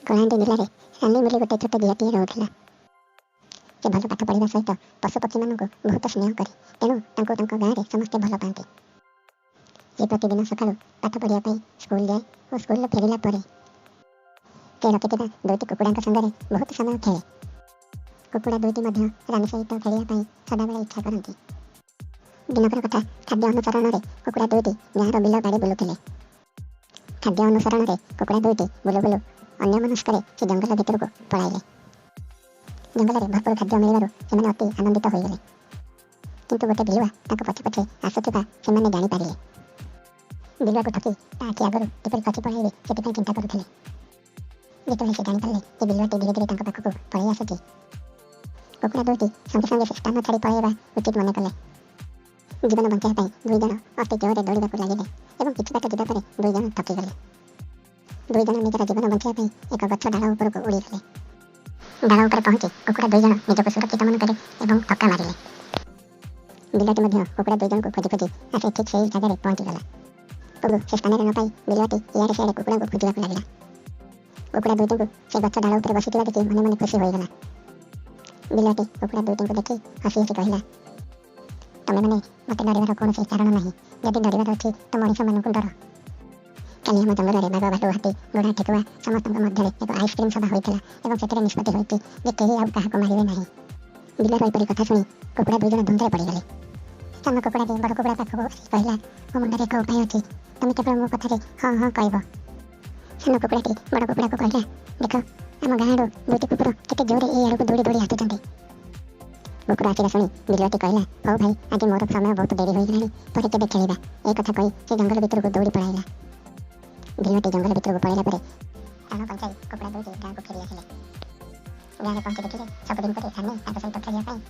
କଳାହାଣ୍ଡି ଜିଲ୍ଲାରେ ସାନି ବୋଲି ଗୋଟେ ଛୋଟ ଝିଅଟିଏ ରହୁଥିଲା। ସେ ଭଲ ପାଠ ପଢ଼ିବା ସହିତ ପଶୁପକ୍ଷୀମାନଙ୍କୁ ବହୁତ ସ୍ନେହ କରେ। ତେଣୁ ତାଙ୍କୁ ତାଙ୍କ ଗାଁରେ ସମସ୍ତେ ଭଲ ପାଆନ୍ତି। ସେ ପ୍ରତିଦିନ ସକାଳୁ ପାଠ ପଢ଼ିବା ପାଇଁ ସ୍କୁଲ ଯାଏ ଓ ସ୍କୁଲରୁ ଫେରିଲା ପରେ ସେ ରଖିଥିବା ଦୁଇଟି କୁକୁଡ଼ାଙ୍କ ସାଙ୍ଗରେ ବହୁତ ସମୟ ଖେଳେ। କୁକୁଡ଼ା ଦୁଇଟି ମଧ୍ୟ ରାନୀ ସହିତ ଖେଳିବା ପାଇଁ ସଦାବେଳେ ଇଚ୍ଛା କରନ୍ତି। ଦିନକର କଥା, ଖାଦ୍ୟ ଅନୁସରଣରେ କୁକୁଡ଼ା ଦୁଇଟି ଗାଁର ବିଲ ବାଡ଼ି ବୁଲୁଥିଲେ। ଖାଦ୍ୟ ଅନୁସରଣରେ କୁକୁଡ଼ା ଦୁଇଟି ବୁଲୁ ବୁଲୁ ଅନ୍ୟମନସ୍କରେ ସେ ଜଙ୍ଗଲ ଭିତରକୁ ପଳାଇଲେ। ଜଙ୍ଗଲରେ ଭରପୁର ଖାଦ୍ୟ ମିଳିବାରୁ ସେମାନେ ଅତି ଆନନ୍ଦିତ ହୋଇଗଲେ। କିନ୍ତୁ ଗୋଟେ ବିଲୁଆ ତାଙ୍କ ପଛେ ପଛେ ଆସୁଥିବା ସେମାନେ ଜାଣିପାରିଲେ। ବିଲୁଆକୁ ଠକି ତା ଆଖି ଆଗରୁ କିପରି ଖସି ପଳାଇବେ ସେଥିପାଇଁ ଚିନ୍ତା କରୁଥିଲେ। ଯେତେବେଳେ ସେ ଜାଣିପାରିଲେ ଯେ ବିଲୁଆଟି ଧୀରେ ଧୀରେ ତାଙ୍କ ପାଖକୁ ପଳାଇ ଆସୁଛି, କୁକୁଡ଼ା ଦୁଇଟି ସଙ୍ଗେ ସଙ୍ଗେ ସେ ସ୍ଥାନ ଛାଡ଼ି ପଳାଇବା ଉଚିତ ମନେ କଲେ। ଜୀବନ ବଞ୍ଚାଇବା ପାଇଁ ଦୁଇଜଣ ଅତି ଜୋରରେ ଦୌଡ଼ିବାକୁ ଲାଗିଲେ ଏବଂ କିଛି ବାଟ ଯିବା ପରେ ଦୁଇଜଣ ଥକିଗଲେ। ଦୁଇଜଣ ନିଜର ଜୀବନ ବଞ୍ଚାଇବା ପାଇଁ ଏକ ଗଛ ଡାଳ ଉପରକୁ ଉଡ଼ିଗଲେ। ଡାଳ ଉପରେ ପହଞ୍ଚି କୁକୁଡ଼ା ଦୁଇଜଣ ନିଜକୁ ସୁରକ୍ଷିତ ମନେ କଲେ ଏବଂ ଥକ୍କା ମାରିଲେ। ବିଲୁଆଟି ମଧ୍ୟ କୁକୁଡ଼ା ଦୁଇଜଣଙ୍କୁ ଖୋଜି ଖୋଜି ଆସି ଠିକ୍ ସେହି ଜାଗାରେ ପହଞ୍ଚିଗଲା। କିନ୍ତୁ ସେ ସ୍ଥାନରେ ନ ପାଇ ବିଲୁଆଟି ଇଆଡ଼େ ସିଆଡ଼େ କୁକୁଡ଼ାଙ୍କୁ ଖୋଜିବାକୁ ଲାଗିଲା। କୁକୁଡ଼ା ଦୁଇଟିଙ୍କୁ ସେ ଗଛ ଡାଳ ଉପରେ ବସିଥିବା ଦେଖି ମନେ ମନେ ଖୁସି ହୋଇଗଲା। ବିଲୁଆଟି କୁକୁଡ଼ା ଦୁଇଟିଙ୍କୁ ଦେଖି ହସି ହସି କହିଲା, ତମେମାନେ ମୋତେ ଡରିବାର କୌଣସି କାରଣ ନାହିଁ। ଯଦି ଡରିବାର ଅଛି ତ ମଣିଷମାନଙ୍କୁ ଡର। କାଲି ଆମ ଜଙ୍ଗଲରେ ବାଘ, ଭାଲୁ, ହାତୀ, ଘୋଡ଼ା, ଠେକୁଆ ସମସ୍ତଙ୍କ ମଧ୍ୟରେ ଏକ ଆଇସ୍କ୍ରିମ୍ ସଭା ହୋଇଥିଲା ଏବଂ ସେଥିରେ ନିଷ୍ପତ୍ତି ହୋଇଛି ଯେ କେହି ଆଉ କାହାକୁ ମାରିବେ ନାହିଁ। ବିଲୁଆର ଏପରି କଥା ଶୁଣି କୁକୁଡ଼ା ଦୁଇଜଣ ଦ୍ୱନ୍ଦ୍ୱରେ ପଡ଼ିଗଲେ। ସାନ କୁକୁଡ଼ାଟି ବଡ଼ କୁକୁଡ଼ା ପାଖକୁ ଆସି କହିଲା, ମୋ ମୁଣ୍ଡରେ ଏକ ଉପାୟ ଅଛି, ତମେ କେବଳ ମୋ କଥାରେ ହଁ ହଁ କହିବ। ସାନ କୁକୁଡ଼ାଟି ବଡ଼ କୁକୁଡ଼ାକୁ କହିଲା, ଦେଖ, ଆମ ଗାଁରୁ ଦୁଇଟି କୁକୁର କେତେ ଜୋରରେ ଏଇ ଆଡ଼କୁ ଦୌଡ଼ି ଦୌଡ଼ି ଆସୁଛନ୍ତି। କୁକୁର ଆସିଲା ଶୁଣି ବିଲୁଆଟି କହିଲା, ହଉ ଭାଇ, ଆଜି ମୋର ସମୟ ବହୁତ ଡେରି ହୋଇଗଲାଣି, ପରେ କେବେ ଖେଳିବା। ଏ କଥା କହି ସେ ଜଙ୍ଗଲ ଭିତରକୁ ଦୌଡ଼ି ପଳାଇଲା। ବିଲୁଆଟି ଜଙ୍ଗଲ ଭିତରକୁ ପଳାଇଲା ପରେ ପ୍ରାଣ ବଞ୍ଚାଇ କୁକୁଡ଼ା ଦୁଇଟି ଗାଁକୁ ଫେରି ଆସିଲେ। ଗାଁରେ ପହଞ୍ଚି ଦେଖିଲେ ସବୁଦିନ ପରି ସାନି ତାଙ୍କ ସହିତ ଖେଳିବା ପାଇଁ